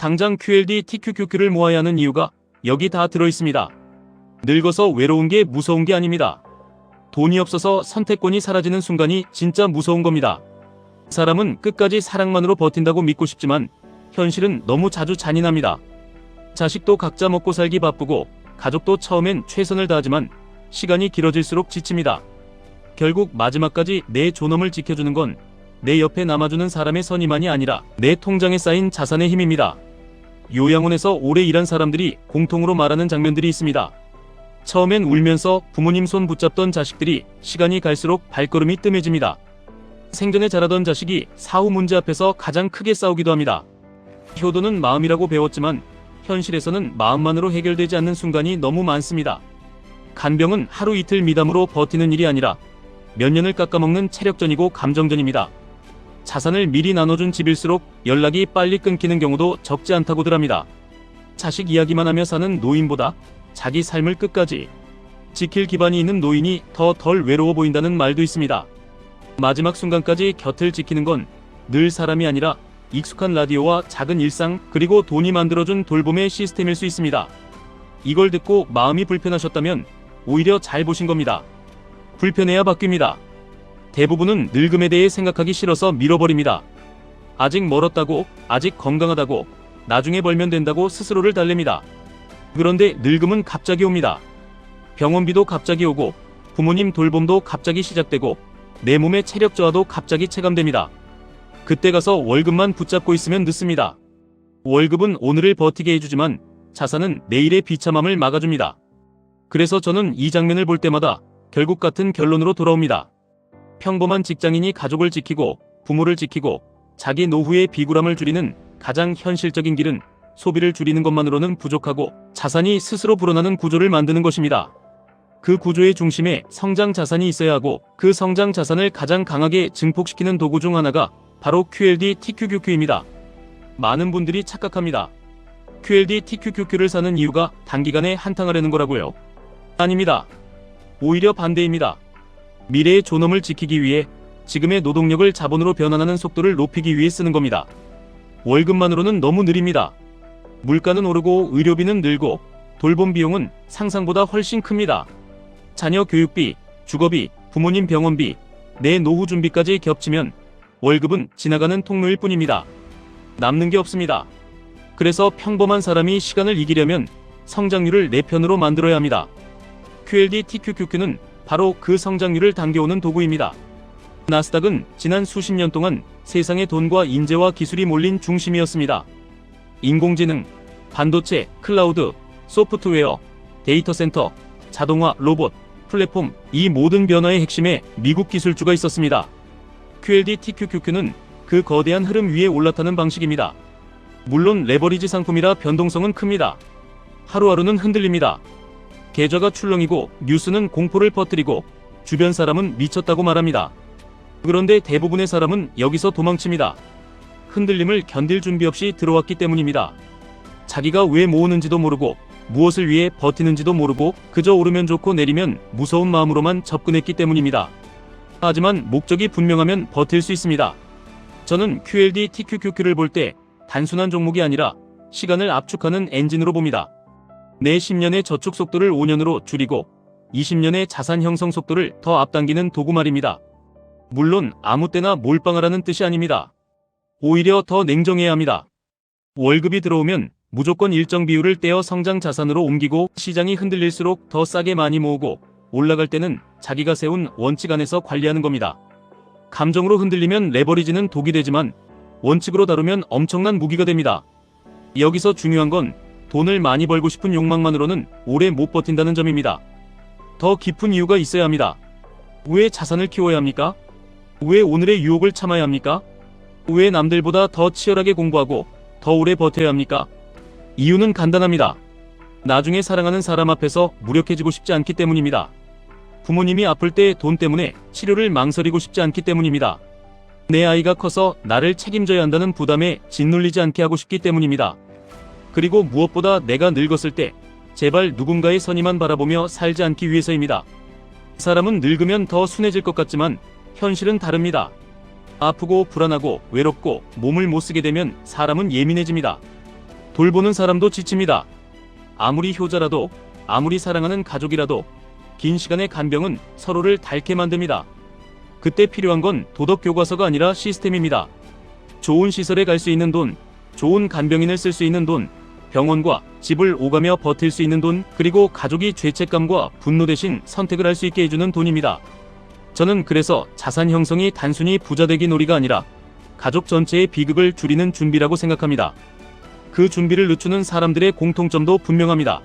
당장 QLD TQQQ를 모아야 하는 이유가 여기 다 들어있습니다. 늙어서 외로운 게 무서운 게 아닙니다. 돈이 없어서 선택권이 사라지는 순간이 진짜 무서운 겁니다. 사람은 끝까지 사랑만으로 버틴다고 믿고 싶지만 현실은 너무 자주 잔인합니다. 자식도 각자 먹고 살기 바쁘고 가족도 처음엔 최선을 다하지만 시간이 길어질수록 지칩니다. 결국 마지막까지 내 존엄을 지켜주는 건 내 옆에 남아주는 사람의 선의만이 아니라 내 통장에 쌓인 자산의 힘입니다. 요양원에서 오래 일한 사람들이 공통으로 말하는 장면들이 있습니다. 처음엔 울면서 부모님 손 붙잡던 자식들이 시간이 갈수록 발걸음이 뜸해집니다. 생전에 자라던 자식이 사후 문제 앞에서 가장 크게 싸우기도 합니다. 효도는 마음이라고 배웠지만 현실에서는 마음만으로 해결되지 않는 순간이 너무 많습니다. 간병은 하루 이틀 미담으로 버티는 일이 아니라 몇 년을 깎아먹는 체력전이고 감정전입니다. 자산을 미리 나눠준 집일수록 연락이 빨리 끊기는 경우도 적지 않다고들 합니다. 자식 이야기만 하며 사는 노인보다 자기 삶을 끝까지 지킬 기반이 있는 노인이 더 덜 외로워 보인다는 말도 있습니다. 마지막 순간까지 곁을 지키는 건 늘 사람이 아니라 익숙한 라디오와 작은 일상 그리고 돈이 만들어준 돌봄의 시스템일 수 있습니다. 이걸 듣고 마음이 불편하셨다면 오히려 잘 보신 겁니다. 불편해야 바뀝니다. 대부분은 늙음에 대해 생각하기 싫어서 밀어버립니다. 아직 멀었다고, 아직 건강하다고, 나중에 벌면 된다고 스스로를 달랩니다. 그런데 늙음은 갑자기 옵니다. 병원비도 갑자기 오고 부모님 돌봄도 갑자기 시작되고 내 몸의 체력 저하도 갑자기 체감됩니다. 그때 가서 월급만 붙잡고 있으면 늦습니다. 월급은 오늘을 버티게 해주지만 자산은 내일의 비참함을 막아줍니다. 그래서 저는 이 장면을 볼 때마다 결국 같은 결론으로 돌아옵니다. 평범한 직장인이 가족을 지키고 부모를 지키고 자기 노후의 비굴함을 줄이는 가장 현실적인 길은 소비를 줄이는 것만으로는 부족하고 자산이 스스로 불어나는 구조를 만드는 것입니다. 그 구조의 중심에 성장 자산이 있어야 하고 그 성장 자산을 가장 강하게 증폭시키는 도구 중 하나가 바로 QLD TQQQ입니다. 많은 분들이 착각합니다. QLD TQQQ를 사는 이유가 단기간에 한탕하려는 거라고요. 아닙니다. 오히려 반대입니다. 미래의 존엄을 지키기 위해 지금의 노동력을 자본으로 변환하는 속도를 높이기 위해 쓰는 겁니다. 월급만으로는 너무 느립니다. 물가는 오르고 의료비는 늘고 돌봄 비용은 상상보다 훨씬 큽니다. 자녀 교육비, 주거비, 부모님 병원비, 내 노후 준비까지 겹치면 월급은 지나가는 통로일 뿐입니다. 남는 게 없습니다. 그래서 평범한 사람이 시간을 이기려면 성장률을 내 편으로 만들어야 합니다. QLD TQQQ는 바로 그 성장률을 당겨오는 도구입니다. 나스닥은 지난 수십 년 동안 세상의 돈과 인재와 기술이 몰린 중심이었습니다. 인공지능, 반도체, 클라우드, 소프트웨어, 데이터 센터, 자동화, 로봇, 플랫폼, 이 모든 변화의 핵심에 미국 기술주가 있었습니다. QLD TQQQ는 그 거대한 흐름 위에 올라타는 방식입니다. 물론 레버리지 상품이라 변동성은 큽니다. 하루하루는 흔들립니다. 계좌가 출렁이고 뉴스는 공포를 퍼뜨리고 주변 사람은 미쳤다고 말합니다. 그런데 대부분의 사람은 여기서 도망칩니다. 흔들림을 견딜 준비 없이 들어왔기 때문입니다. 자기가 왜 모으는지도 모르고 무엇을 위해 버티는지도 모르고 그저 오르면 좋고 내리면 무서운 마음으로만 접근했기 때문입니다. 하지만 목적이 분명하면 버틸 수 있습니다. 저는 QLD TQQQ를 볼 때 단순한 종목이 아니라 시간을 압축하는 엔진으로 봅니다. 내 10년의 저축 속도를 5년으로 줄이고 20년의 자산 형성 속도를 더 앞당기는 도구 말입니다. 물론 아무 때나 몰빵하라는 뜻이 아닙니다. 오히려 더 냉정해야 합니다. 월급이 들어오면 무조건 일정 비율을 떼어 성장 자산으로 옮기고 시장이 흔들릴수록 더 싸게 많이 모으고 올라갈 때는 자기가 세운 원칙 안에서 관리하는 겁니다. 감정으로 흔들리면 레버리지는 독이 되지만 원칙으로 다루면 엄청난 무기가 됩니다. 여기서 중요한 건 돈을 많이 벌고 싶은 욕망만으로는 오래 못 버틴다는 점입니다. 더 깊은 이유가 있어야 합니다. 왜 자산을 키워야 합니까? 왜 오늘의 유혹을 참아야 합니까? 왜 남들보다 더 치열하게 공부하고 더 오래 버텨야 합니까? 이유는 간단합니다. 나중에 사랑하는 사람 앞에서 무력해지고 싶지 않기 때문입니다. 부모님이 아플 때 돈 때문에 치료를 망설이고 싶지 않기 때문입니다. 내 아이가 커서 나를 책임져야 한다는 부담에 짓눌리지 않게 하고 싶기 때문입니다. 그리고 무엇보다 내가 늙었을 때 제발 누군가의 선의만 바라보며 살지 않기 위해서입니다. 사람은 늙으면 더 순해질 것 같지만 현실은 다릅니다. 아프고 불안하고 외롭고 몸을 못 쓰게 되면 사람은 예민해집니다. 돌보는 사람도 지칩니다. 아무리 효자라도, 아무리 사랑하는 가족이라도 긴 시간의 간병은 서로를 닳게 만듭니다. 그때 필요한 건 도덕 교과서가 아니라 시스템입니다. 좋은 시설에 갈 수 있는 돈, 좋은 간병인을 쓸 수 있는 돈, 병원과 집을 오가며 버틸 수 있는 돈, 그리고 가족이 죄책감과 분노 대신 선택을 할 수 있게 해주는 돈입니다. 저는 그래서 자산 형성이 단순히 부자 되기 놀이가 아니라 가족 전체의 비극을 줄이는 준비라고 생각합니다. 그 준비를 늦추는 사람들의 공통점도 분명합니다.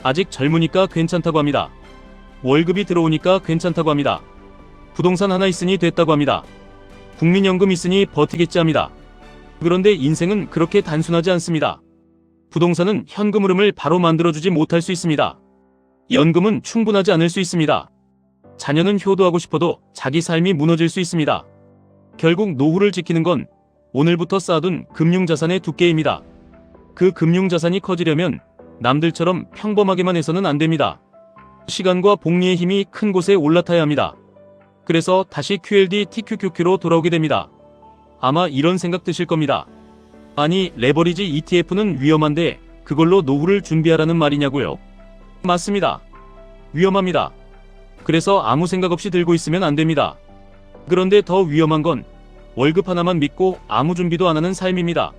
아직 젊으니까 괜찮다고 합니다. 월급이 들어오니까 괜찮다고 합니다. 부동산 하나 있으니 됐다고 합니다. 국민연금 있으니 버티겠지 합니다. 그런데 인생은 그렇게 단순하지 않습니다. 부동산은 현금 흐름을 바로 만들어주지 못할 수 있습니다. 연금은 충분하지 않을 수 있습니다. 자녀는 효도하고 싶어도 자기 삶이 무너질 수 있습니다. 결국 노후를 지키는 건 오늘부터 쌓아둔 금융자산의 두께입니다. 그 금융자산이 커지려면 남들처럼 평범하게만 해서는 안 됩니다. 시간과 복리의 힘이 큰 곳에 올라타야 합니다. 그래서 다시 QLD TQQQ로 돌아오게 됩니다. 아마 이런 생각 드실 겁니다. 아니, 레버리지 ETF는 위험한데 그걸로 노후를 준비하라는 말이냐고요? 맞습니다. 위험합니다. 그래서 아무 생각 없이 들고 있으면 안 됩니다. 그런데 더 위험한 건 월급 하나만 믿고 아무 준비도 안 하는 삶입니다.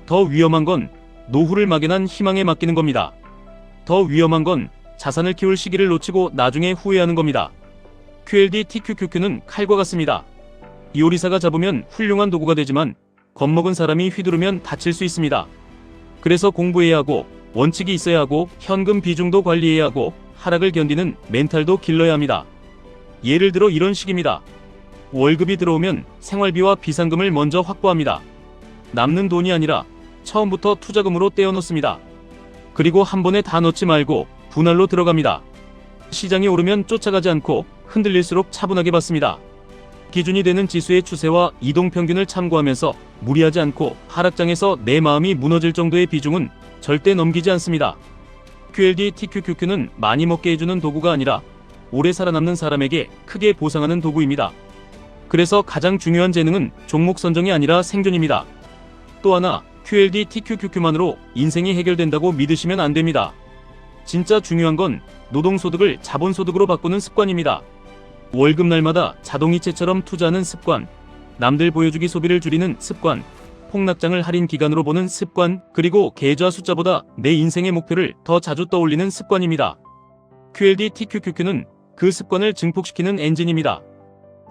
더 위험한 건 노후를 막연한 희망에 맡기는 겁니다. 더 위험한 건 자산을 키울 시기를 놓치고 나중에 후회하는 겁니다. QLD TQQQ는 칼과 같습니다. 요리사가 잡으면 훌륭한 도구가 되지만 겁먹은 사람이 휘두르면 다칠 수 있습니다. 그래서 공부해야 하고, 원칙이 있어야 하고, 현금 비중도 관리해야 하고, 하락을 견디는 멘탈도 길러야 합니다. 예를 들어 이런 식입니다. 월급이 들어오면 생활비와 비상금을 먼저 확보합니다. 남는 돈이 아니라 처음부터 투자금으로 떼어놓습니다. 그리고 한 번에 다 넣지 말고 분할로 들어갑니다. 시장이 오르면 쫓아가지 않고 흔들릴수록 차분하게 받습니다. 기준이 되는 지수의 추세와 이동평균을 참고하면서 무리하지 않고 하락장에서 내 마음이 무너질 정도의 비중은 절대 넘기지 않습니다. QLD TQQQ는 많이 먹게 해주는 도구가 아니라 오래 살아남는 사람에게 크게 보상하는 도구입니다. 그래서 가장 중요한 재능은 종목 선정이 아니라 생존입니다. 또 하나, QLD TQQQ만으로 인생이 해결된다고 믿으시면 안 됩니다. 진짜 중요한 건 노동소득을 자본소득으로 바꾸는 습관입니다. 월급 날마다 자동이체처럼 투자하는 습관, 남들 보여주기 소비를 줄이는 습관, 폭락장을 할인 기간으로 보는 습관, 그리고 계좌 숫자보다 내 인생의 목표를 더 자주 떠올리는 습관입니다. QLD TQQQ는 그 습관을 증폭시키는 엔진입니다.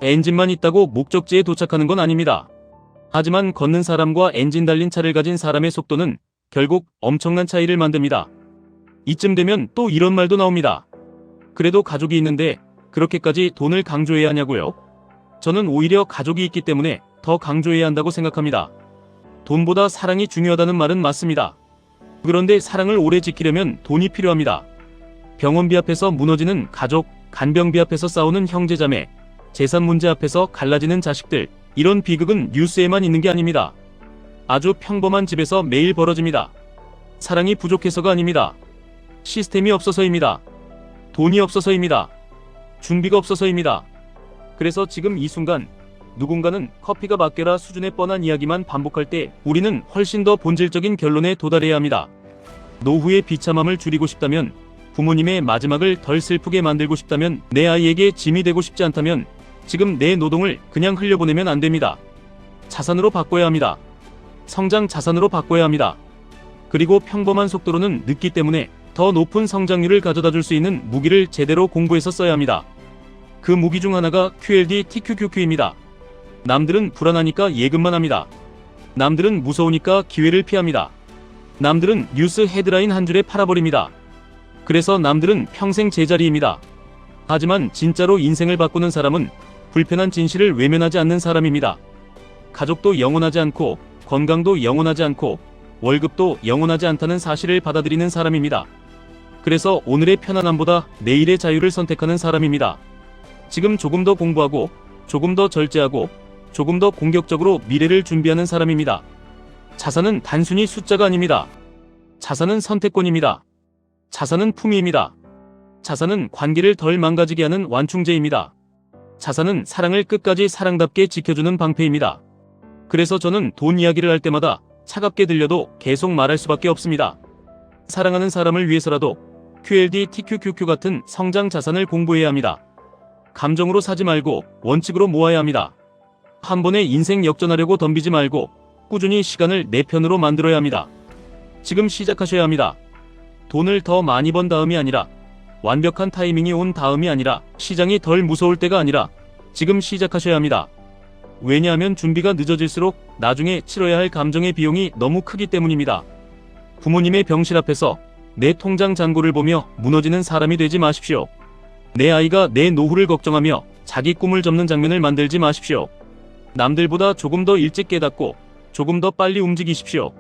엔진만 있다고 목적지에 도착하는 건 아닙니다. 하지만 걷는 사람과 엔진 달린 차를 가진 사람의 속도는 결국 엄청난 차이를 만듭니다. 이쯤 되면 또 이런 말도 나옵니다. 그래도 가족이 있는데 그렇게까지 돈을 강조해야 하냐고요? 저는 오히려 가족이 있기 때문에 더 강조해야 한다고 생각합니다. 돈보다 사랑이 중요하다는 말은 맞습니다. 그런데 사랑을 오래 지키려면 돈이 필요합니다. 병원비 앞에서 무너지는 가족, 간병비 앞에서 싸우는 형제자매, 재산 문제 앞에서 갈라지는 자식들, 이런 비극은 뉴스에만 있는 게 아닙니다. 아주 평범한 집에서 매일 벌어집니다. 사랑이 부족해서가 아닙니다. 시스템이 없어서입니다. 돈이 없어서입니다. 준비가 없어서입니다. 그래서 지금 이 순간 누군가는 커피가 맡겨라 수준의 뻔한 이야기만 반복할 때 우리는 훨씬 더 본질적인 결론에 도달해야 합니다. 노후의 비참함을 줄이고 싶다면, 부모님의 마지막을 덜 슬프게 만들고 싶다면, 내 아이에게 짐이 되고 싶지 않다면 지금 내 노동을 그냥 흘려보내면 안 됩니다. 자산으로 바꿔야 합니다. 성장 자산으로 바꿔야 합니다. 그리고 평범한 속도로는 늦기 때문에 더 높은 성장률을 가져다 줄 수 있는 무기를 제대로 공부해서 써야 합니다. 그 무기 중 하나가 QLD TQQQ입니다. 남들은 불안하니까 예금만 합니다. 남들은 무서우니까 기회를 피합니다. 남들은 뉴스 헤드라인 한 줄에 팔아버립니다. 그래서 남들은 평생 제자리입니다. 하지만 진짜로 인생을 바꾸는 사람은 불편한 진실을 외면하지 않는 사람입니다. 가족도 영원하지 않고, 건강도 영원하지 않고, 월급도 영원하지 않다는 사실을 받아들이는 사람입니다. 그래서 오늘의 편안함보다 내일의 자유를 선택하는 사람입니다. 지금 조금 더 공부하고, 조금 더 절제하고, 조금 더 공격적으로 미래를 준비하는 사람입니다. 자산은 단순히 숫자가 아닙니다. 자산은 선택권입니다. 자산은 품위입니다. 자산은 관계를 덜 망가지게 하는 완충제입니다. 자산은 사랑을 끝까지 사랑답게 지켜주는 방패입니다. 그래서 저는 돈 이야기를 할 때마다 차갑게 들려도 계속 말할 수밖에 없습니다. 사랑하는 사람을 위해서라도 QLD TQQQ 같은 성장 자산을 공부해야 합니다. 감정으로 사지 말고 원칙으로 모아야 합니다. 한 번에 인생 역전하려고 덤비지 말고 꾸준히 시간을 내 편으로 만들어야 합니다. 지금 시작하셔야 합니다. 돈을 더 많이 번 다음이 아니라, 완벽한 타이밍이 온 다음이 아니라, 시장이 덜 무서울 때가 아니라 지금 시작하셔야 합니다. 왜냐하면 준비가 늦어질수록 나중에 치러야 할 감정의 비용이 너무 크기 때문입니다. 부모님의 병실 앞에서 내 통장 잔고를 보며 무너지는 사람이 되지 마십시오. 내 아이가 내 노후를 걱정하며 자기 꿈을 접는 장면을 만들지 마십시오. 남들보다 조금 더 일찍 깨닫고 조금 더 빨리 움직이십시오.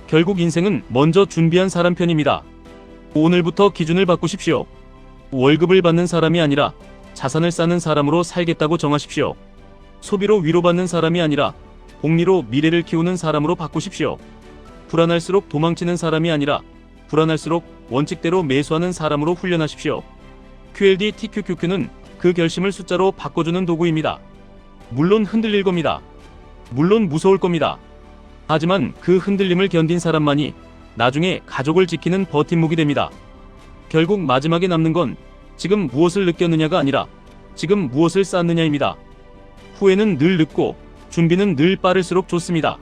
결국 인생은 먼저 준비한 사람 편입니다. 오늘부터 기준을 바꾸십시오. 월급을 받는 사람이 아니라 자산을 쌓는 사람으로 살겠다고 정하십시오. 소비로 위로받는 사람이 아니라 복리로 미래를 키우는 사람으로 바꾸십시오. 불안할수록 도망치는 사람이 아니라 불안할수록 원칙대로 매수하는 사람으로 훈련하십시오. QLD TQQQ는 그 결심을 숫자로 바꿔주는 도구입니다. 물론 흔들릴 겁니다. 물론 무서울 겁니다. 하지만 그 흔들림을 견딘 사람만이 나중에 가족을 지키는 버팀목이 됩니다. 결국 마지막에 남는 건 지금 무엇을 느꼈느냐가 아니라 지금 무엇을 쌓느냐입니다. 후회는 늘 늦고 준비는 늘 빠를수록 좋습니다.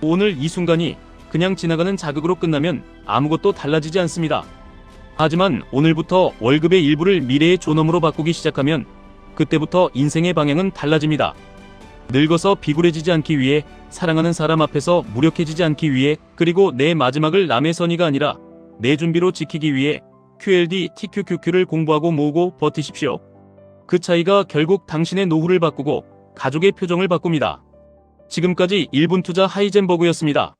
오늘 이 순간이 그냥 지나가는 자극으로 끝나면 아무것도 달라지지 않습니다. 하지만 오늘부터 월급의 일부를 미래의 존엄으로 바꾸기 시작하면 그때부터 인생의 방향은 달라집니다. 늙어서 비굴해지지 않기 위해, 사랑하는 사람 앞에서 무력해지지 않기 위해, 그리고 내 마지막을 남의 선의가 아니라 내 준비로 지키기 위해 QLD TQQQ를 공부하고 모으고 버티십시오. 그 차이가 결국 당신의 노후를 바꾸고 가족의 표정을 바꿉니다. 지금까지 1분 투자 하이젠버그였습니다.